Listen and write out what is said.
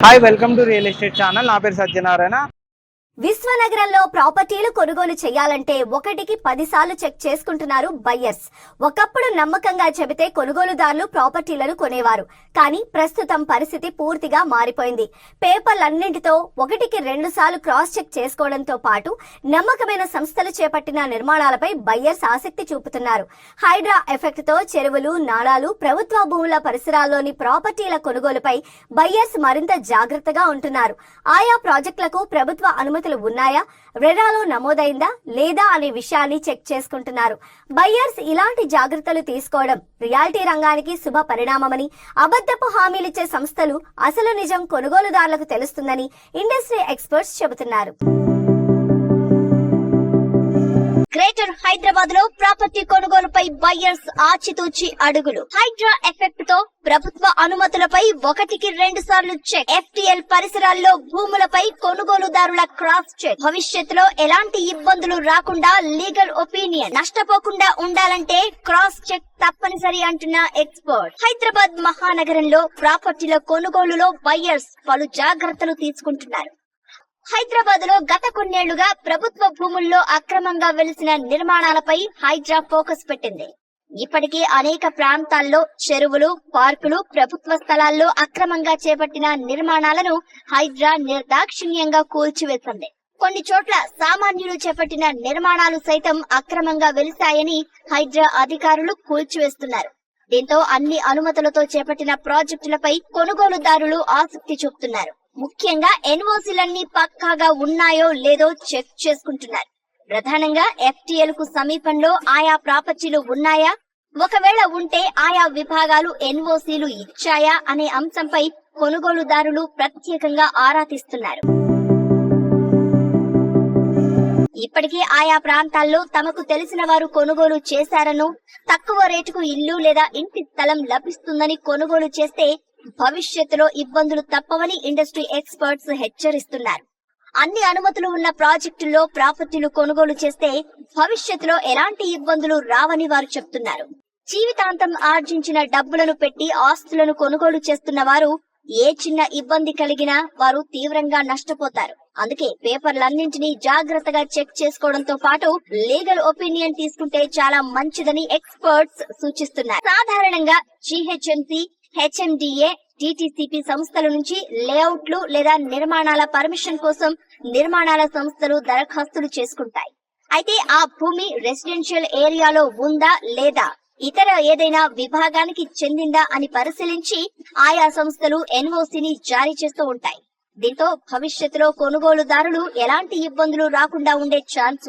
Hi welcome to real estate channel. నా పేరు సత్యనారాయణ. విశ్వనగరంలో ప్రాపర్టీలు కొనుగోలు చేయాలంటే ఒకటికి 10 సార్లు చెక్ చేసుకుంటున్నారు బయ్యర్స్. ఒకప్పుడు నమ్మకంగా చెబితే కొనుగోలుదారులు ప్రాపర్టీలను కొనేవారు. కానీ ప్రస్తుతం పరిస్థితి పూర్తిగా మారిపోయింది. పేపర్లన్నింటితో ఒకటికి 2 సార్లు క్రాస్ చెక్ చేసుకోవడంతో పాటు నమ్మకమైన సంస్థలు చేపట్టిన నిర్మాణాలపై బయ్యర్స్ ఆసక్తి చూపుతున్నారు. హైడ్రా ఎఫెక్ట్ తో చెరువులు, నాళాలు, ప్రభుత్వ భూముల పరిసరాల్లోని ప్రాపర్టీల కొనుగోలుపై బయ్యర్స్ మరింత జాగ్రత్తగా ఉంటున్నారు. ఆయా ప్రాజెక్టులకు ప్రభుత్వ అనుమతి ఉన్నాయా, రెరాలో నమోదైందా లేదా అనే విషయాన్ని చెక్ చేసుకుంటున్నారు. బయ్యర్స్ ఇలాంటి జాగ్రత్తలు తీసుకోవడం రియాలిటీ రంగానికి శుభ పరిణామమని, అబద్ధపు హామీలిచ్చే సంస్థలు అసలు నిజం కొనుగోలుదారులకు తెలుస్తుందని ఇండస్ట్రీ ఎక్స్పర్ట్స్ చెబుతున్నారు. గ్రేటర్ హైదరాబాద్ లో ప్రాపర్టీ కొనుగోలుపై బయ్యర్స్ ఆచితూచి అడుగులు. హైడ్రా ఎఫెక్ట్ తో ప్రభుత్వ అనుమతులపై ఒకటికి 2 సార్లు చెక్. FTL పరిసరాల్లో భూములపై కొనుగోలుదారుల క్రాస్ చెక్. భవిష్యత్తులో ఎలాంటి ఇబ్బందులు రాకుండా లీగల్ ఒపీనియన్. నష్టపోకుండా ఉండాలంటే క్రాస్ చెక్ తప్పనిసరి అంటున్న ఎక్స్పర్ట్. హైదరాబాద్ మహానగరంలో ప్రాపర్టీల కొనుగోలులో బయ్యర్స్ పలు జాగ్రత్తలు తీసుకుంటున్నారు. హైదరాబాద్ లో గత కొన్నేళ్లుగా ప్రభుత్వ భూముల్లో అక్రమంగా వెలిసిన నిర్మాణాలపై హైడ్రా ఫోకస్ పెట్టింది. ఇప్పటికే అనేక ప్రాంతాల్లో చెరువులు, పార్కులు, ప్రభుత్వ స్థలాల్లో అక్రమంగా చేపట్టిన నిర్మాణాలను హైడ్రా నిర్దాక్షిణ్యంగా కూల్చివేసింది. కొన్ని చోట్ల సామాన్యులు చేపట్టిన నిర్మాణాలు సైతం అక్రమంగా వెలిశాయని హైడ్రా అధికారులు కూల్చివేస్తున్నారు. దీంతో అన్ని అనుమతులతో చేపట్టిన ప్రాజెక్టులపై కొనుగోలుదారులు ఆసక్తి చూపుతున్నారు. ముఖ్యంగా ఎన్ఓసీలన్నీ పక్కాగా ఉన్నాయో లేదో చెక్ చేసుకుంటున్నారు. ప్రధానంగా FTL కు సమీపంలో ఆయా ప్రాపర్టీలు ఉన్నాయా, ఒకవేళ ఉంటే ఆయా విభాగాలు ఎన్ఓసీలు ఇచ్చాయా అనే అంశంపై కొనుగోలుదారులు ప్రత్యేకంగా ఆరా తీస్తున్నారు. ఇప్పటికే ఆయా ప్రాంతాల్లో తమకు తెలిసిన వారు కొనుగోలు చేశారనో, తక్కువ రేటుకు ఇల్లు లేదా ఇంటి స్థలం లభిస్తుందని కొనుగోలు చేస్తే భవిష్యత్తులో ఇబ్బందులు తప్పవని ఇండస్ట్రీ ఎక్స్పర్ట్స్ హెచ్చరిస్తున్నారు. అన్ని అనుమతులు ఉన్న ప్రాజెక్టుల్లో ప్రాపర్టీలు కొనుగోలు చేస్తే భవిష్యత్తులో ఎలాంటి ఇబ్బందులు రావని వారు చెప్తున్నారు. జీవితాంతం ఆర్జించిన డబ్బులను పెట్టి ఆస్తులను కొనుగోలు చేస్తున్న వారు ఏ చిన్న ఇబ్బంది కలిగినా వారు తీవ్రంగా నష్టపోతారు. అందుకే పేపర్లన్నింటినీ జాగ్రత్తగా చెక్ చేసుకోవడంతో పాటు లీగల్ ఒపీనియన్ తీసుకుంటే చాలా మంచిదని ఎక్స్పర్ట్స్ సూచిస్తున్నారు. సాధారణంగా GHMC, HMDA, TTCP సంస్థల నుంచి లేఅవుట్లు లేదా నిర్మాణాల పర్మిషన్ కోసం నిర్మాణాల సంస్థలు దరఖాస్తులు చేసుకుంటాయి. అయితే ఆ భూమి రెసిడెన్షియల్ ఏరియాలో ఉందా లేదా, ఇతర ఏదైనా విభాగానికి చెందిందా అని పరిశీలించి ఆయా సంస్థలు NOCని జారీ చేస్తూ ఉంటాయి. దీంతో భవిష్యత్తులో కొనుగోలుదారులు ఎలాంటి ఇబ్బందులు రాకుండా ఉండే ఛాన్స్